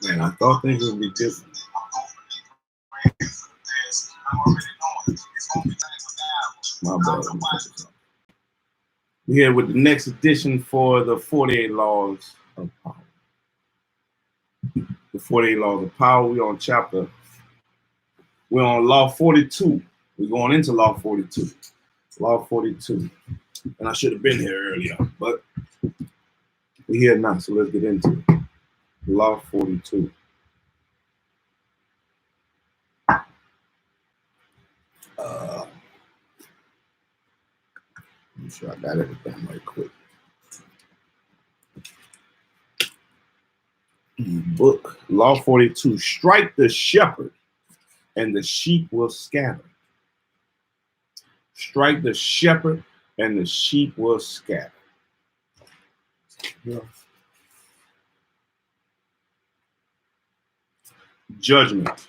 Man, I thought things would be different. My bad. We're here with the next edition for the 48 Laws of Power. The 48 Laws of Power. We're on Law 42. We're going into Law 42. Law 42. And I should have been here earlier, but we're here now, so let's get into it. Law 42. I'm sure I got everything right quick. Book Law 42. Strike the shepherd, and the sheep will scatter. Strike the shepherd, and the sheep will scatter. Yeah. Judgment.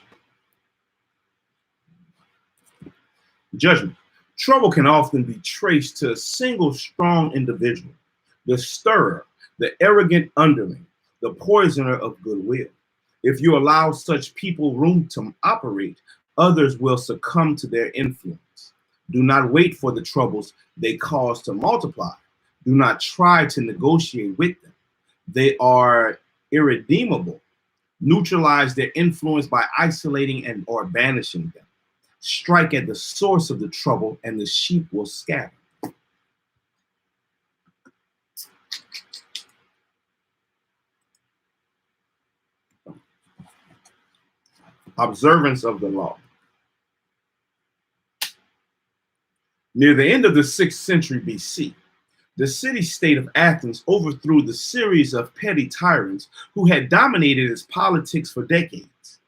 Judgment. Trouble can often be traced to a single strong individual, the stirrer, the arrogant underling, the poisoner of goodwill. If you allow such people room to operate, others will succumb to their influence. Do not wait for the troubles they cause to multiply. Do not try to negotiate with them. They are irredeemable. Neutralize their influence by isolating and or banishing them. Strike at the source of the trouble, and the sheep will scatter. Observance of the law. Near the end of the 6th century BC, the city-state of Athens overthrew the series of petty tyrants who had dominated its politics for decades.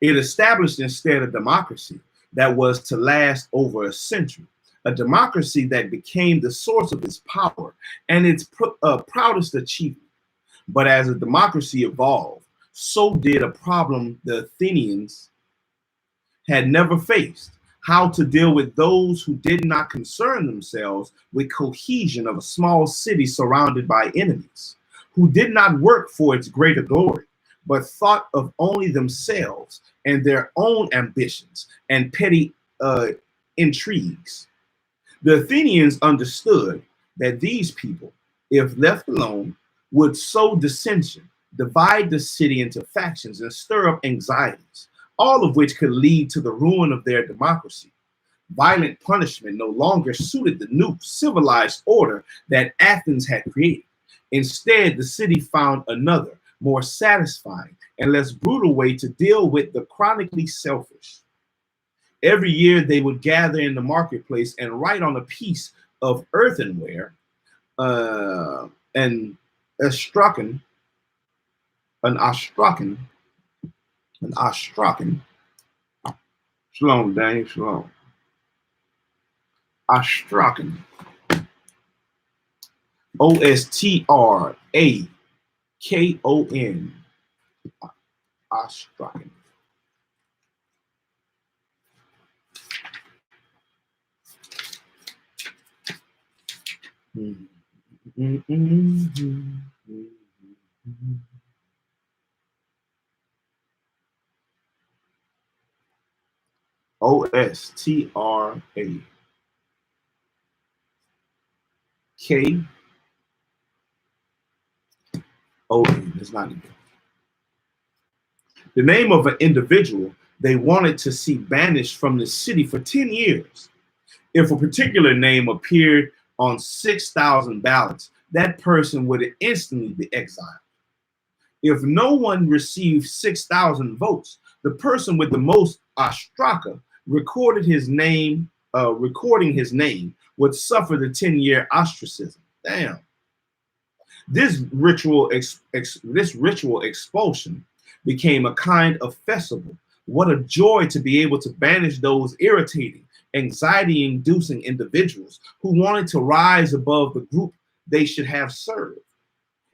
It established instead a democracy that was to last over a century, a democracy that became the source of its power and its proudest achievement. But as a democracy evolved, so did a problem the Athenians had never faced: how to deal with those who did not concern themselves with cohesion of a small city surrounded by enemies, who did not work for its greater glory, but thought of only themselves and their own ambitions and petty intrigues. The Athenians understood that these people, if left alone, would sow dissension, divide the city into factions, and stir up anxieties, all of which could lead to the ruin of their democracy. Violent punishment no longer suited the new civilized order that Athens had created. Instead, the city found another, more satisfying and less brutal way to deal with the chronically selfish. Every year they would gather in the marketplace and write on a piece of earthenware an astrakhan, shalom, Daniel, shalom. Astrakhan. Ostrakhon. Astrakhan. Ostrakhon. It's not even. The name of an individual they wanted to see banished from the city for 10 years. If a particular name appeared on 6,000 ballots, that person would instantly be exiled. If no one received 6,000 votes, the person with the most ostraka recording his name would suffer the 10-year ostracism. Damn. This ritual expulsion became a kind of festival. What a joy to be able to banish those irritating, anxiety-inducing individuals who wanted to rise above the group they should have served.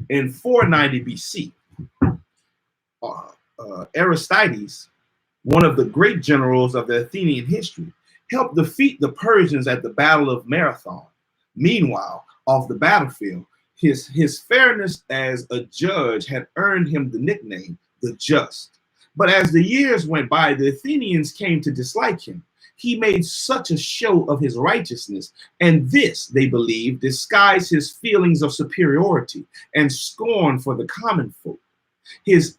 In 490 BC, Aristides, one of the great generals of the Athenian history, helped defeat the Persians at the Battle of Marathon. Meanwhile, off the battlefield, His fairness as a judge had earned him the nickname the Just. But as the years went by, the Athenians came to dislike him. He made such a show of his righteousness, and this, they believed, disguised his feelings of superiority and scorn for the common folk. His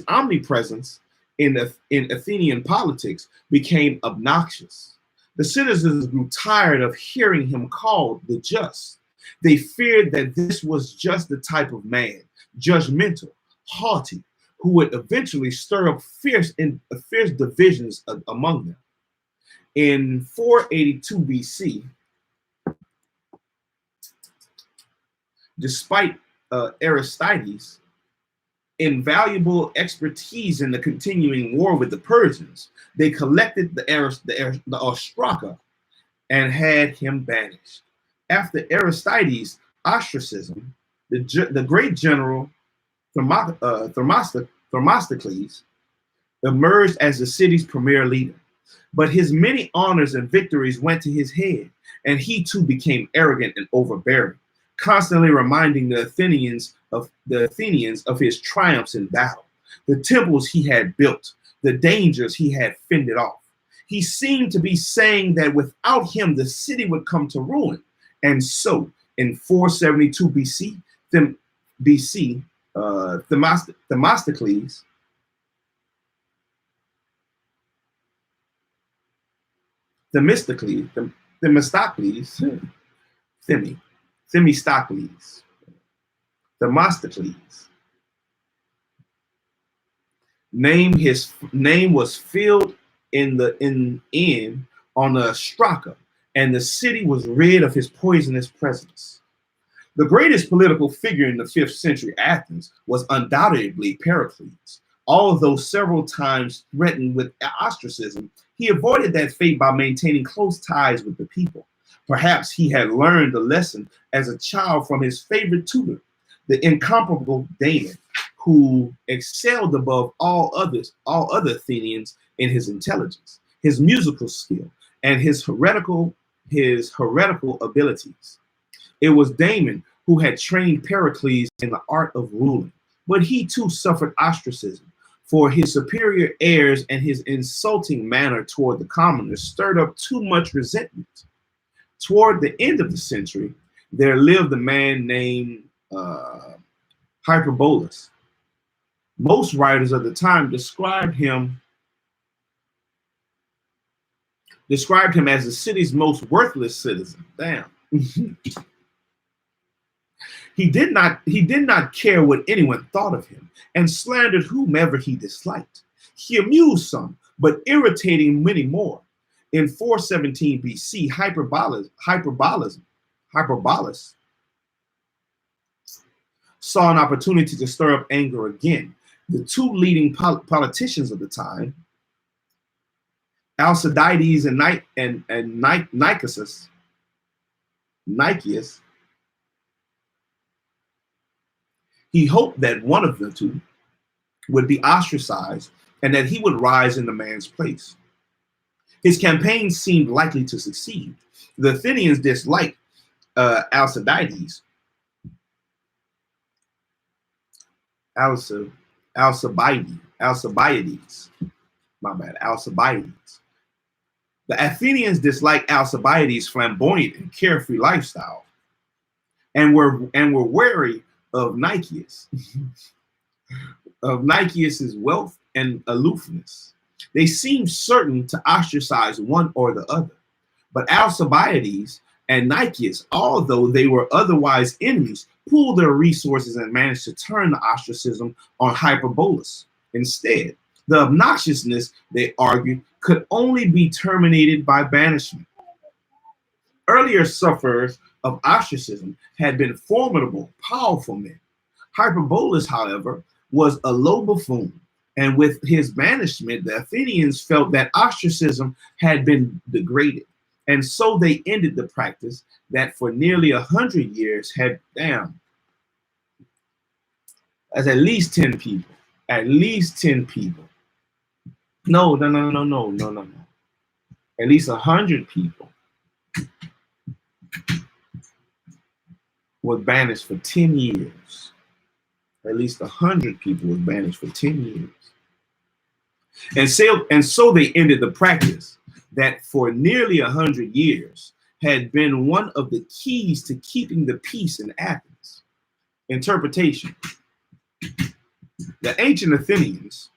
omnipresence in Athenian politics became obnoxious. The citizens grew tired of hearing him called the Just. They feared that this was just the type of man, judgmental, haughty, who would eventually stir up fierce divisions among them. In 482 BC, despite Aristides' invaluable expertise in the continuing war with the Persians, they collected the Ostraka and had him banished. After Aristides' ostracism, the great general Themistocles emerged as the city's premier leader. But his many honors and victories went to his head, and he too became arrogant and overbearing, constantly reminding the Athenians of his triumphs in battle, the temples he had built, the dangers he had fended off. He seemed to be saying that without him, the city would come to ruin. And so, in 472 BC, Themistocles his name was filled in on the Straka, and the city was rid of his poisonous presence. The greatest political figure in the 5th century Athens was undoubtedly Pericles. Although several times threatened with ostracism, he avoided that fate by maintaining close ties with the people. Perhaps he had learned the lesson as a child from his favorite tutor, the incomparable Damon, who excelled above all other Athenians in his intelligence, his musical skill, and his heretical abilities. It was Damon who had trained Pericles in the art of ruling, but he too suffered ostracism, for his superior airs and his insulting manner toward the commoners stirred up too much resentment. Toward the end of the century, there lived a man named Hyperbolus. Most writers of the time described him as the city's most worthless citizen. Damn. He did not care what anyone thought of him, and slandered whomever he disliked. He amused some, but irritating many more. In 417 BC, Hyperbolus saw an opportunity to stir up anger again. The two leading politicians of the time, Alcibiades and Nicias, he hoped that one of the two would be ostracized and that he would rise in the man's place. His campaign seemed likely to succeed. The Athenians disliked Alcibiades, Alcibiades. The Athenians disliked Alcibiades' flamboyant and carefree lifestyle, and were wary of Nicias, of Nicias's wealth and aloofness. They seemed certain to ostracize one or the other. But Alcibiades and Nicias, although they were otherwise enemies, pooled their resources and managed to turn the ostracism on Hyperbolus. Instead, the obnoxiousness, they argued, could only be terminated by banishment. Earlier sufferers of ostracism had been formidable, powerful men. Hyperbolus, however, was a low buffoon, and with his banishment, the Athenians felt that ostracism had been degraded, and so they ended the practice that for nearly 100 years had as at least 10 people. At least 10 people. No. At least 100 people was banished for 10 years. At least 100 people was banished for 10 years. And so they ended the practice that for nearly 100 years had been one of the keys to keeping the peace in Athens. Interpretation. The ancient Athenians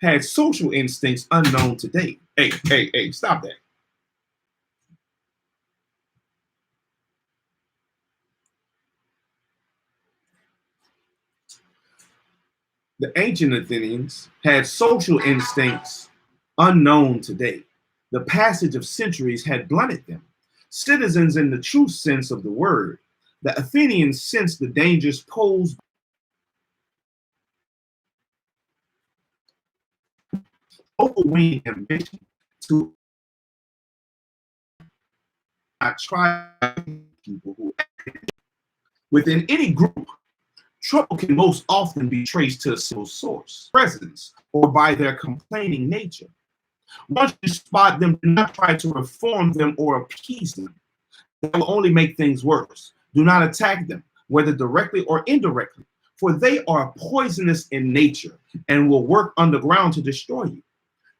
had social instincts unknown today. Hey, stop that. The ancient Athenians had social instincts unknown today. The passage of centuries had blunted them. Citizens in the true sense of the word, the Athenians sensed the dangers posed by overweening ambition to try people who within any group. Trouble can most often be traced to a single source, presence, or by their complaining nature. Once you spot them, do not try to reform them or appease them. That will only make things worse. Do not attack them, whether directly or indirectly, for they are poisonous in nature and will work underground to destroy you.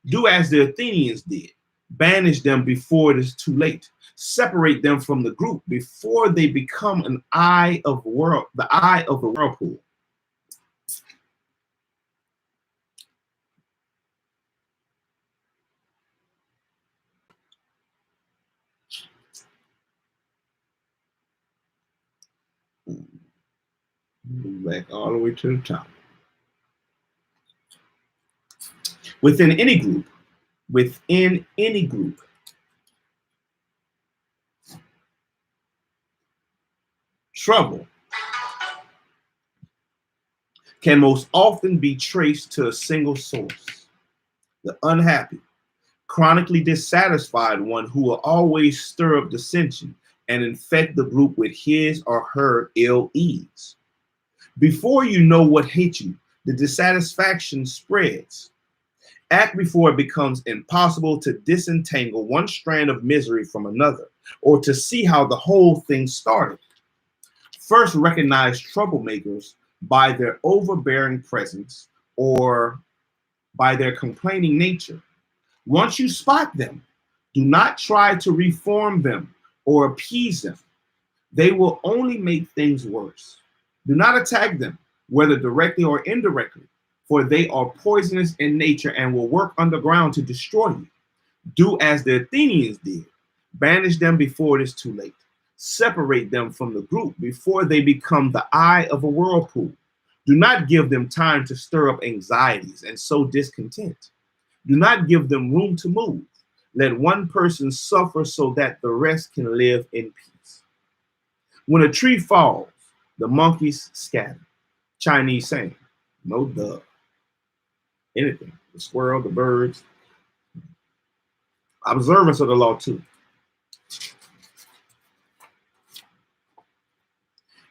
Do as the Athenians did. Banish them before it is too late. Separate them from the group before they become the eye of the whirlpool. Back all the way to the top. Within any group, trouble can most often be traced to a single source. The unhappy, chronically dissatisfied one who will always stir up dissension and infect the group with his or her ill ease. Before you know what hit you, the dissatisfaction spreads. Act before it becomes impossible to disentangle one strand of misery from another, or to see how the whole thing started. First, recognize troublemakers by their overbearing presence or by their complaining nature. Once you spot them, do not try to reform them or appease them. They will only make things worse. Do not attack them, whether directly or indirectly, for they are poisonous in nature and will work underground to destroy you. Do as the Athenians did. Banish them before it is too late. Separate them from the group before they become the eye of a whirlpool. Do not give them time to stir up anxieties and sow discontent. Do not give them room to move. Let one person suffer so that the rest can live in peace. When a tree falls, the monkeys scatter. Chinese saying, no duh. Anything, the squirrel, the birds. Observance of the law too.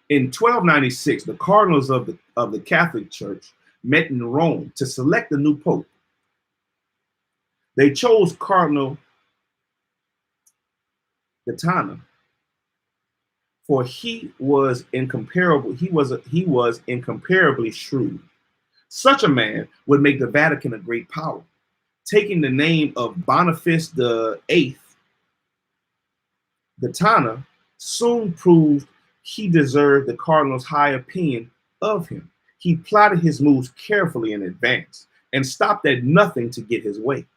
In 1296, the cardinals of the Catholic Church met in Rome to select a new pope. They chose Cardinal Gaetano, for he was incomparably shrewd. Such a man would make the Vatican a great power. Taking the name of Boniface VIII, Gaetano soon proved he deserved the cardinal's high opinion of him. He plotted his moves carefully in advance and stopped at nothing to get his way.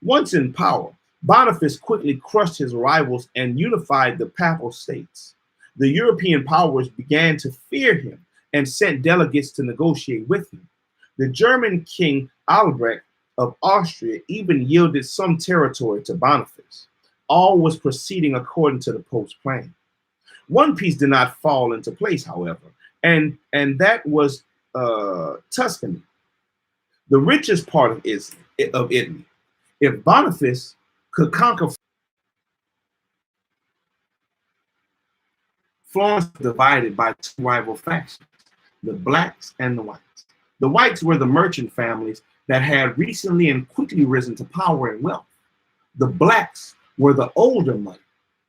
Once in power, Boniface quickly crushed his rivals and unified the Papal States. The European powers began to fear him and sent delegates to negotiate with him. The German King Albrecht of Austria even yielded some territory to Boniface. All was proceeding according to the Pope's plan. One piece did not fall into place, however, and that was Tuscany, the richest part of Italy. If Boniface could conquer Florence, divided by two rival factions, the blacks and the whites. The whites were the merchant families that had recently and quickly risen to power and wealth. The blacks were the older money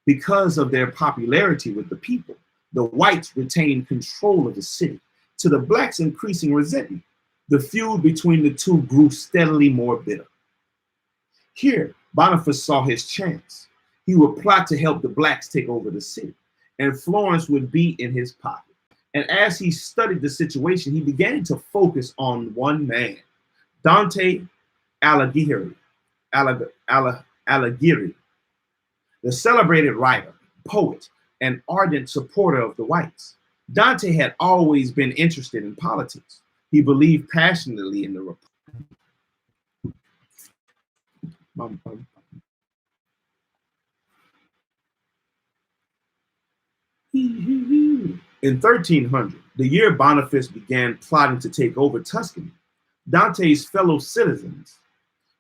because of their popularity with the people. The whites retained control of the city, to the blacks' increasing resentment. The feud between the two grew steadily more bitter. Here, Boniface saw his chance. He would plot to help the blacks take over the city, and Florence would be in his pocket. And as he studied the situation, he began to focus on one man, Dante Alighieri, Alighieri, the celebrated writer, poet, and ardent supporter of the whites. Dante had always been interested in politics. He believed passionately in the republic. In 1300, the year Boniface began plotting to take over Tuscany, Dante's fellow citizens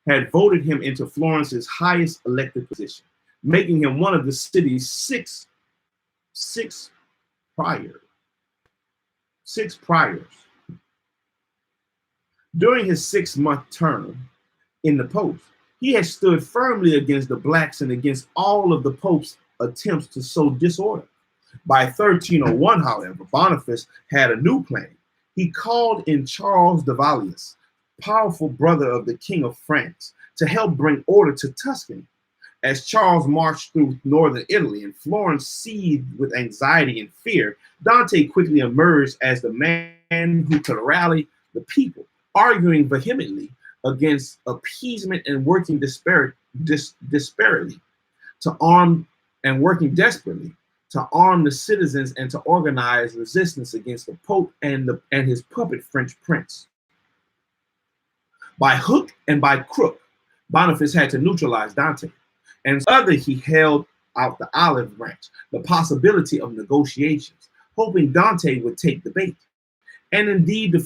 had voted him into Florence's highest elected position, making him one of the city's six priors. During his 6-month term in the post, he had stood firmly against the blacks and against all of the Pope's attempts to sow disorder. By 1301, however, Boniface had a new plan. He called in Charles de Valius, powerful brother of the King of France, to help bring order to Tuscany. As Charles marched through northern Italy and Florence seethed with anxiety and fear, Dante quickly emerged as the man who could rally the people, arguing vehemently against appeasement and working desperately to arm the citizens and to organize resistance against the Pope and his puppet French prince. By hook and by crook, Boniface had to neutralize Dante. And other, he held out the olive branch, the possibility of negotiations, hoping Dante would take the bait. And indeed, the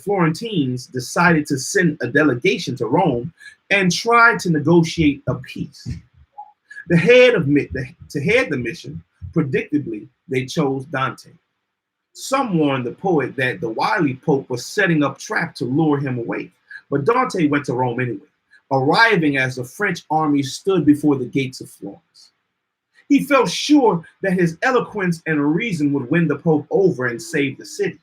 Florentines decided to send a delegation to Rome and try to negotiate a peace. To head the mission, predictably, they chose Dante. Some warned the poet that the wily Pope was setting up traps to lure him away, but Dante went to Rome anyway, arriving as the French army stood before the gates of Florence. He felt sure that his eloquence and reason would win the Pope over and save the city.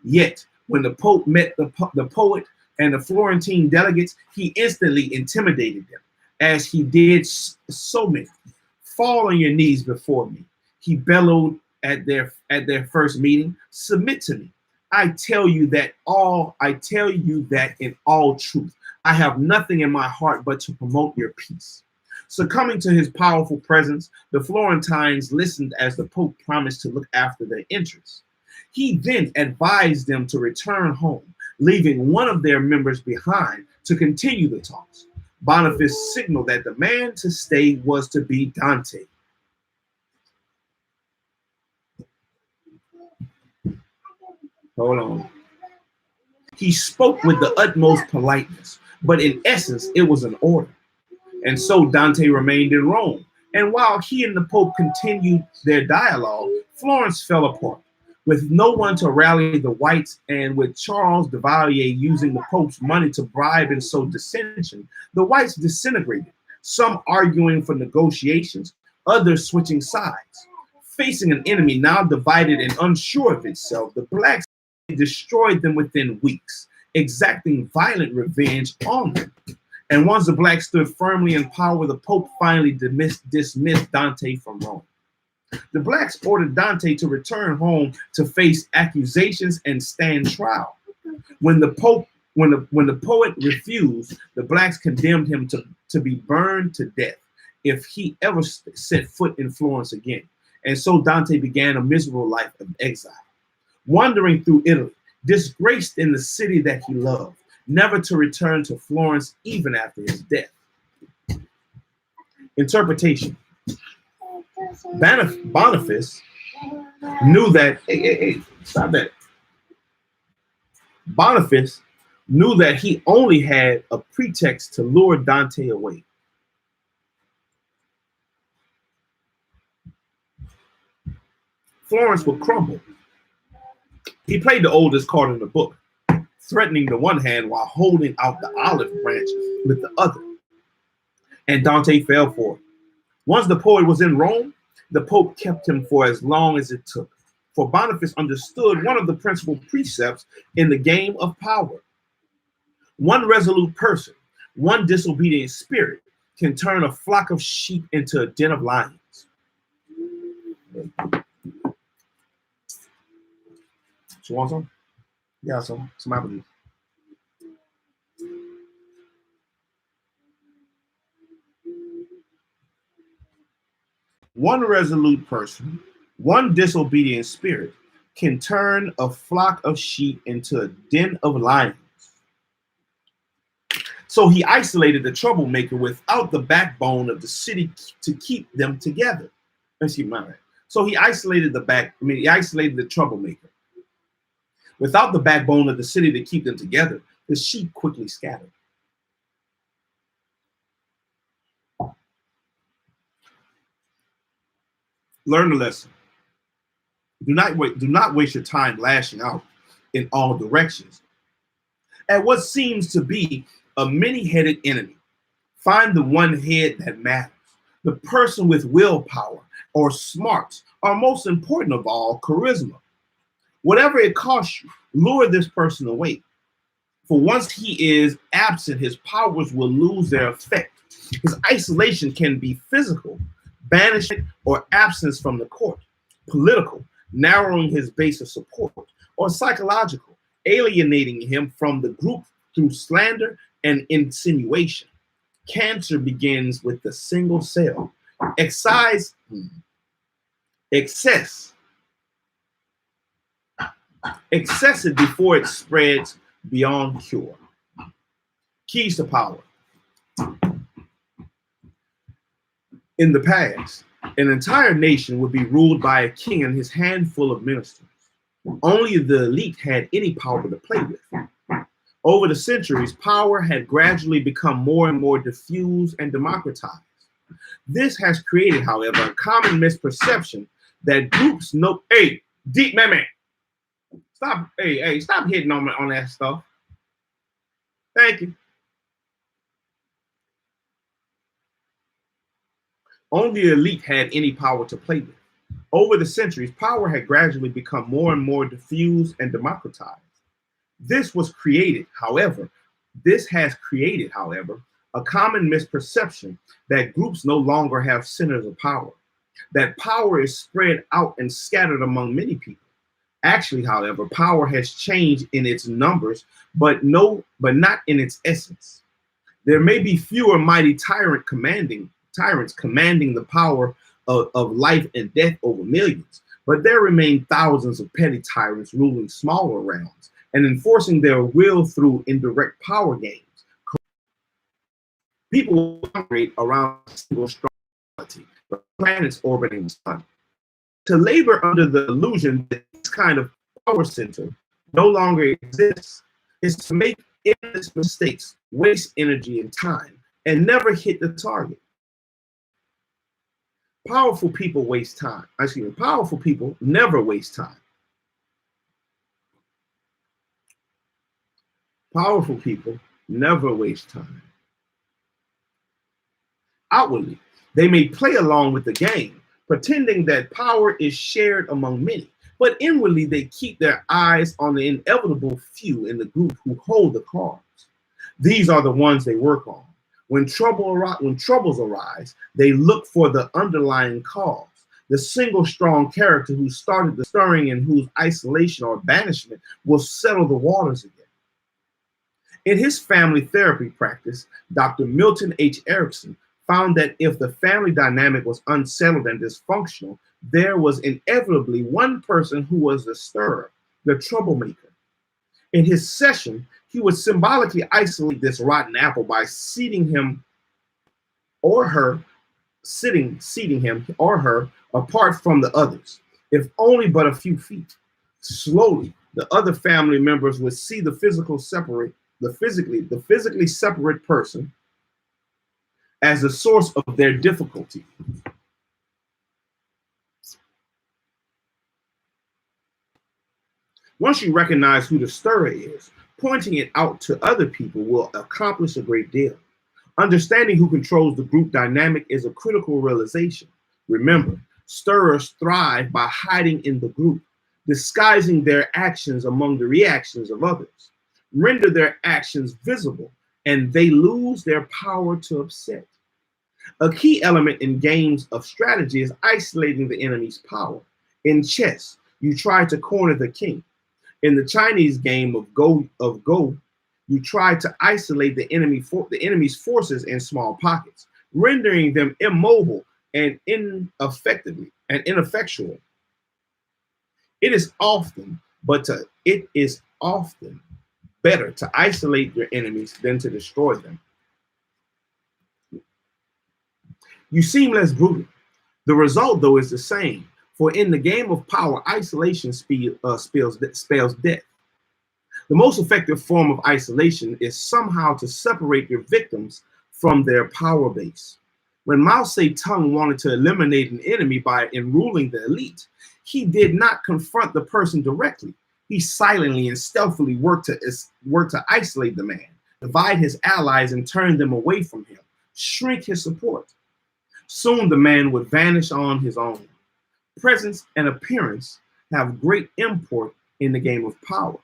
Yet, when the Pope met the poet and the Florentine delegates, he instantly intimidated them, as he did so many. Fall on your knees before me, he bellowed at their first meeting. Submit to me. I tell you that in all truth. I have nothing in my heart but to promote your peace. Succumbing to his powerful presence, the Florentines listened as the Pope promised to look after their interests. He then advised them to return home, leaving one of their members behind to continue the talks. Boniface signaled that the man to stay was to be Dante. Hold on. He spoke with the utmost politeness, but in essence, it was an order. And so Dante remained in Rome. And while he and the Pope continued their dialogue, Florence fell apart. With no one to rally the whites and with Charles de Valier using the Pope's money to bribe and sow dissension, the whites disintegrated, some arguing for negotiations, others switching sides. Facing an enemy now divided and unsure of itself, the blacks destroyed them within weeks, exacting violent revenge on them. And once the blacks stood firmly in power, the Pope finally dismissed Dante from Rome. The blacks ordered Dante to return home to face accusations and stand trial. When the poet refused, the blacks condemned him to be burned to death if he ever set foot in Florence again. And so Dante began a miserable life of exile, wandering through Italy, disgraced in the city that he loved, never to return to Florence even after his death. Interpretation. Boniface knew that, stop that. Boniface knew that he only had a pretext to lure Dante away. Florence would crumble. He played the oldest card in the book, threatening the one hand while holding out the olive branch with the other. And Dante fell for it. Once the poet was in Rome, The Pope kept him for as long as it took, for Boniface understood one of the principal precepts in the game of power. One resolute person, one disobedient spirit, can turn a flock of sheep into a den of lions. So want some? Yeah, some apple juice. One resolute person, one disobedient spirit, can turn a flock of sheep into a den of lions. So he isolated the troublemaker without the backbone of the city to keep them together. Excuse me, so he isolated he isolated the troublemaker. Without the backbone of the city to keep them together, the sheep quickly scattered. Learn the lesson. Do not waste your time lashing out in all directions at what seems to be a many-headed enemy. Find the one head that matters, the person with willpower or smarts, or most important of all, charisma. Whatever it costs you, lure this person away. For once he is absent, his powers will lose their effect. His isolation can be physical, banishment or absence from the court, political, narrowing his base of support, or psychological, alienating him from the group through slander and insinuation. Cancer begins with the single cell. Excess it before it spreads beyond cure. Keys to power. In the past, an entire nation would be ruled by a king and his handful of ministers. Only the elite had any power to play with. Over the centuries, power had gradually become more and more diffuse and democratized. This has created, however, a common misperception that groups know. Hey, deep man. Stop, stop hitting on that stuff. Thank you. Only the elite had any power to play with. Over the centuries, power had gradually become more and more diffuse and democratized. This has created, however, a common misperception that groups no longer have centers of power, that power is spread out and scattered among many people. Actually, however, power has changed in its numbers, but not in its essence. There may be fewer mighty tyrants commanding the power of life and death over millions, but there remain thousands of petty tyrants ruling smaller realms and enforcing their will through indirect power games. People operate around a single strong the planets orbiting the sun. To labor under the illusion that this kind of power center no longer exists is to make endless mistakes, waste energy and time, and never hit the target. Powerful people waste time. Powerful people never waste time. Powerful people never waste time. Outwardly, they may play along with the game, pretending that power is shared among many, but inwardly they keep their eyes on the inevitable few in the group who hold the cards. These are the ones they work on. When troubles arise, they look for the underlying cause, the single strong character who started the stirring and whose isolation or banishment will settle the waters again. In his family therapy practice, Dr. Milton H. Erickson found that if the family dynamic was unsettled and dysfunctional, there was inevitably one person who was the stirrer, the troublemaker. In his session, he would symbolically isolate this rotten apple by seating him or her apart from the others, if only but a few feet. Slowly, the other family members would see the physically separate person as the source of their difficulty. Once you recognize who the stirrer is, pointing it out to other people will accomplish a great deal. Understanding who controls the group dynamic is a critical realization. Remember, Stirrers thrive by hiding in the group, disguising their actions among the reactions of others, render their actions visible, and they lose their power to upset. A key element in games of strategy is isolating the enemy's power. In chess, you try to corner the king. In the Chinese game of Go, you try to isolate the enemy's forces in small pockets, rendering them immobile and ineffectual. It is often better to isolate your enemies than to destroy them. You seem less brutal. The result, though, is the same. For in the game of power, isolation spells death. The most effective form of isolation is somehow to separate your victims from their power base. When Mao Zedong wanted to eliminate an enemy by enrolling the elite, he did not confront the person directly. He silently and stealthily worked to isolate the man, divide his allies and turn them away from him, shrink his support. Soon the man would vanish on his own. Presence and appearance have great import in the game of power.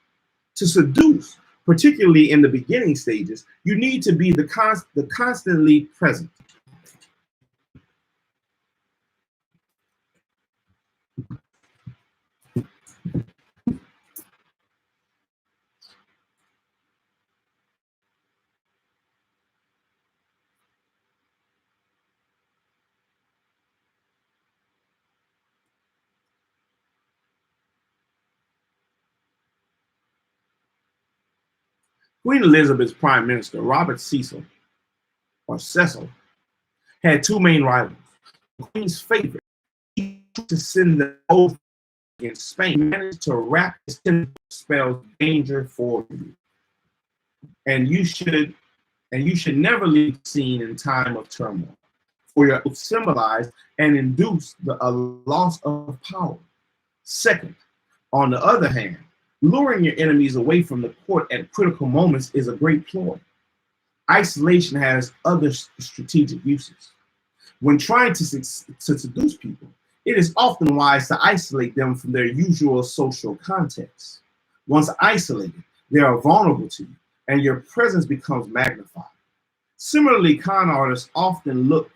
To seduce, particularly in the beginning stages, you need to be constantly present. Queen Elizabeth's prime minister, Robert Cecil, or Cecil, had two main rivals. The Queen's favorite, to send them over against Spain, managed to wrap his spells danger for you. And you should never leave the scene in time of turmoil, for it symbolize and induce a loss of power. Second, on the other hand, luring your enemies away from the court at critical moments is a great ploy. Isolation has other strategic uses. When trying to seduce people, it is often wise to isolate them from their usual social context. Once isolated, they are vulnerable to you, and your presence becomes magnified. Similarly, con artists often look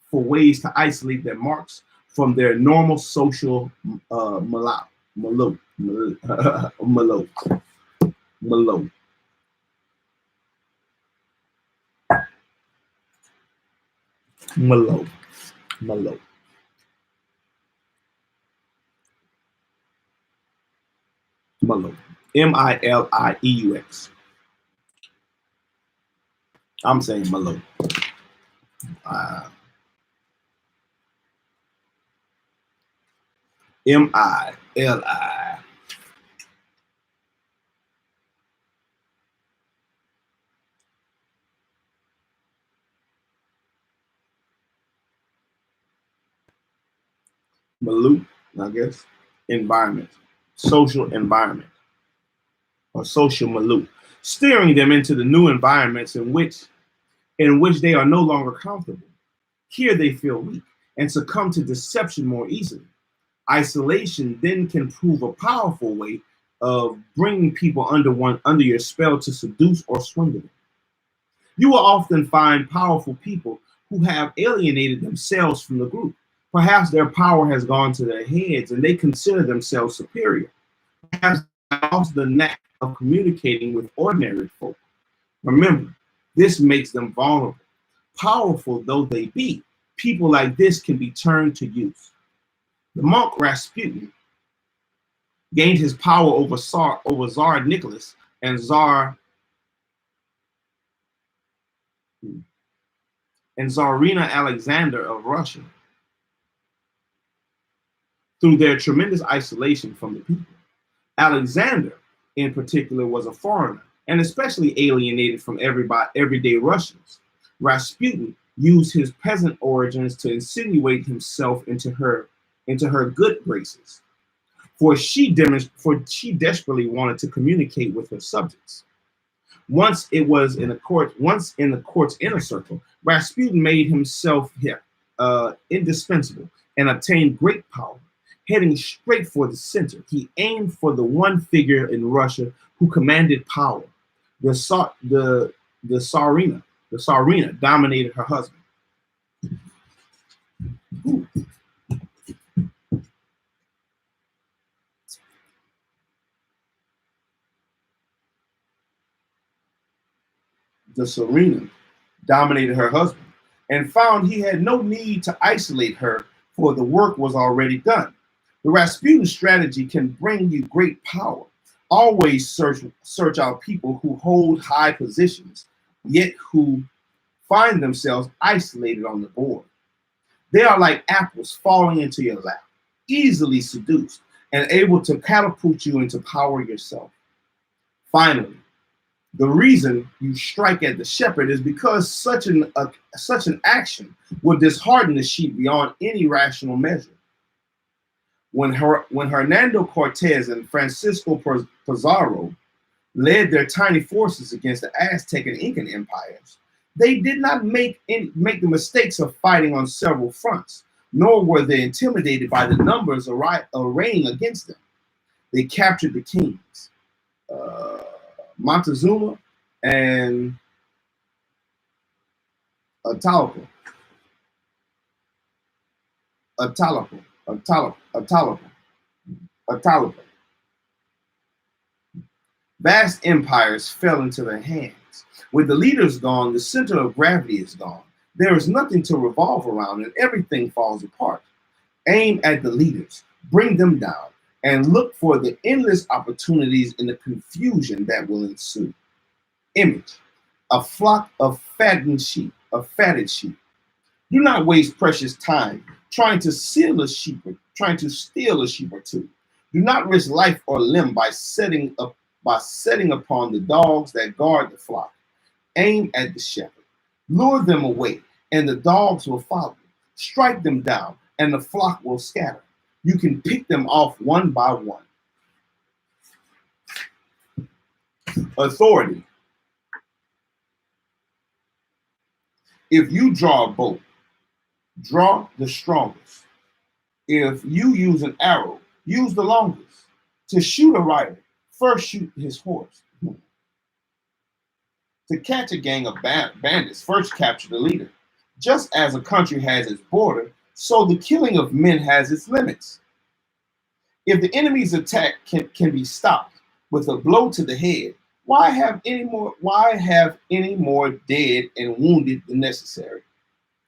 for ways to isolate their marks from their normal social malo. Mileux. I'm saying Mileux. Mili. Mileux, I guess. Environment. Social environment. Or social milieu. Steering them into the new environments in which they are no longer comfortable. Here they feel weak and succumb to deception more easily. Isolation then can prove a powerful way of bringing people under your spell to seduce or swindle them. You will often find powerful people who have alienated themselves from the group. Perhaps their power has gone to their heads and they consider themselves superior. Perhaps they lost the knack of communicating with ordinary folk. Remember, this makes them vulnerable. Powerful though they be, people like this can be turned to use. The monk Rasputin gained his power over Tsar Nicholas and Tsarina Alexander of Russia through their tremendous isolation from the people. Alexander, in particular, was a foreigner and especially alienated from everyday Russians. Rasputin used his peasant origins to insinuate himself into her good graces, for she desperately wanted to communicate with her subjects. Once in the court's inner circle, Rasputin made himself indispensable, and obtained great power. Heading straight for the center, he aimed for the one figure in Russia who commanded power. The Tsarina. The Tsarina dominated her husband. Ooh. The Tsarina dominated her husband and found he had no need to isolate her, for the work was already done. The Rasputin strategy can bring you great power. Always search out people who hold high positions, yet who find themselves isolated on the board. They are like apples falling into your lap, easily seduced and able to catapult you into power yourself. Finally, the reason you strike at the shepherd is because such an action will dishearten the sheep beyond any rational measure. When Hernando Cortez and Francisco Pizarro led their tiny forces against the Aztec and Incan empires, they did not make the mistakes of fighting on several fronts, nor were they intimidated by the numbers arraying against them. They captured the kings, Montezuma and Atahualpa. Vast empires fell into their hands. With the leaders gone, the center of gravity is gone. There is nothing to revolve around, and everything falls apart. Aim at the leaders, bring them down, and look for the endless opportunities in the confusion that will ensue. Image: a flock of fatted sheep. Do not waste precious time trying to steal a sheep or two. Do not risk life or limb by setting upon the dogs that guard the flock. Aim at the shepherd. Lure them away, and the dogs will follow. Strike them down, and the flock will scatter. You can pick them off one by one. Authority. If you draw a bow, draw the strongest. If you use an arrow, use the longest. To shoot a rider, first shoot his horse. To catch a gang of bandits, first capture the leader. Just as a country has its border, so the killing of men has its limits. If the enemy's attack can be stopped with a blow to the head, why have any more dead and wounded than necessary?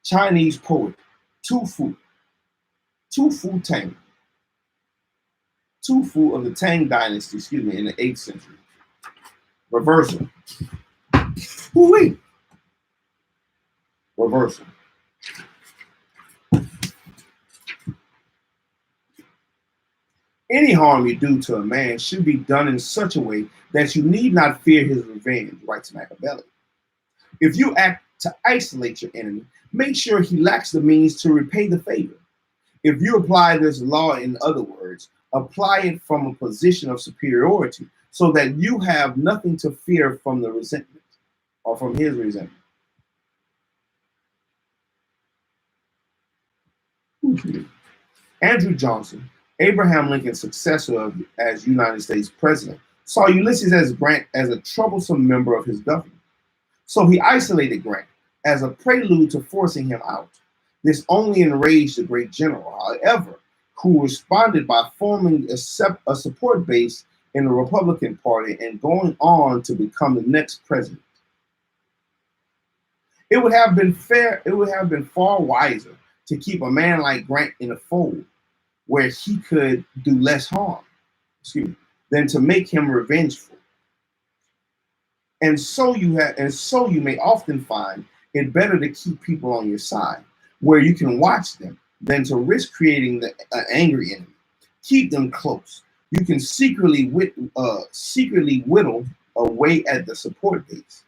Chinese poet Tu Fu Tang. Tu Fu of the Tang dynasty, in the 8th century. Reversal. Ooh-wee. Reversal. Any harm you do to a man should be done in such a way that you need not fear his revenge, writes Machiavelli. If you act to isolate your enemy, make sure he lacks the means to repay the favor. If you apply this law, in other words, apply it from a position of superiority so that you have nothing to fear from the resentment or from his resentment. Andrew Johnson, Abraham Lincoln's successor as United States president, saw Ulysses S. Grant as a troublesome member of his government. So he isolated Grant as a prelude to forcing him out. This only enraged the great general, however, who responded by forming a support base in the Republican Party and going on to become the next president. It would have been far wiser to keep a man like Grant in a fold where he could do less harm, than to make him revengeful. And so you may often find it better to keep people on your side, where you can watch them, than to risk creating an angry enemy. Keep them close. You can secretly whittle away at the support base,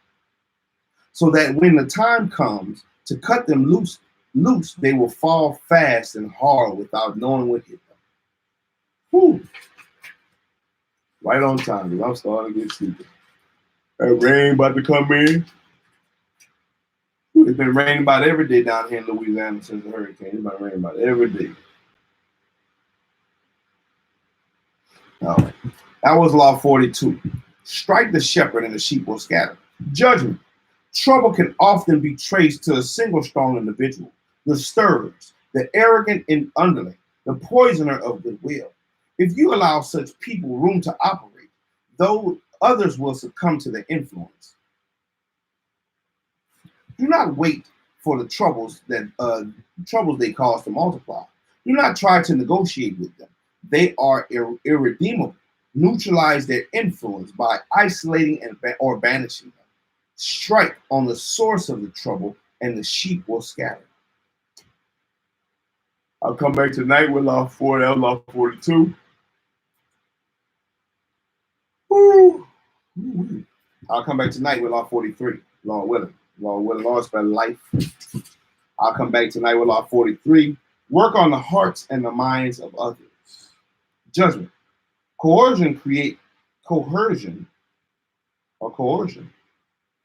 so that when the time comes to cut them loose, they will fall fast and hard without knowing what hit them. Whew. Right on time, because I'm starting to get sleepy. That rain about to come in. It's been raining about every day down here in Louisiana since the hurricane. It's been raining about every day. All right. That was law 42. Strike the shepherd and the sheep will scatter. Judgment. Trouble can often be traced to a single strong individual, the stirrers, the arrogant and underling, the poisoner of goodwill. If you allow such people room to operate, though others will succumb to their influence. Do not wait for the troubles they cause to multiply. Do not try to negotiate with them. They are irredeemable. Neutralize their influence by isolating or banishing them. Strike on the source of the trouble, and the sheep will scatter. I'll come back tonight with law 4, that was law 42. Woo. I'll come back tonight with law 43, Lord willing. Lord willing, Lord spend life. I'll come back tonight with law 43. Work on the hearts and the minds of others. Judgment. Coercion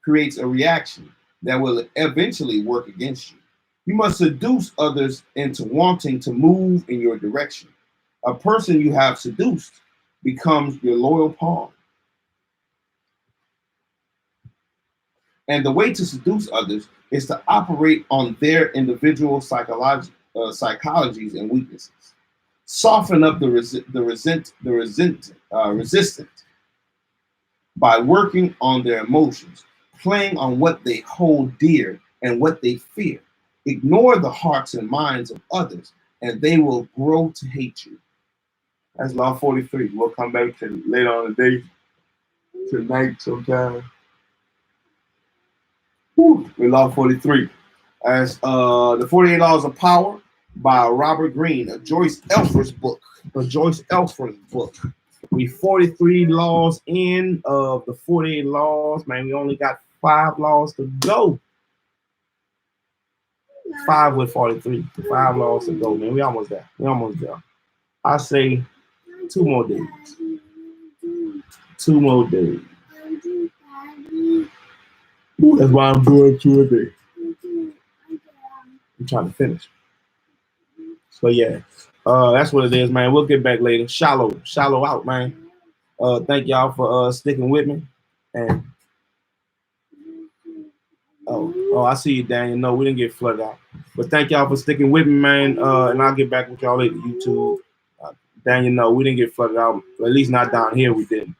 creates a reaction that will eventually work against you. You must seduce others into wanting to move in your direction. A person you have seduced becomes your loyal pawn. And the way to seduce others is to operate on their individual psychologies and weaknesses. Soften up the resistant by working on their emotions, playing on what they hold dear and what they fear. Ignore the hearts and minds of others, and they will grow to hate you. That's law 43. We'll come back to later on the day, tonight sometime. With law 43. As the 48 Laws of Power by Robert Greene, a Joyce Elford's book. We 43 laws in of the 48 laws. Man, we only got 5 laws to go. 5 with 43. 5 laws to go, man. We almost there. I say 2 more days. 2 more days. Ooh, that's why I'm doing 2 a day. I'm trying to finish. So yeah, that's what it is, man. We'll get back later. Shallow out, man. Thank y'all for sticking with me. And I see you, Daniel. No, we didn't get flooded out. But thank y'all for sticking with me, man. And I'll get back with y'all later. YouTube. Daniel, no, we didn't get flooded out. At least not down here, we didn't.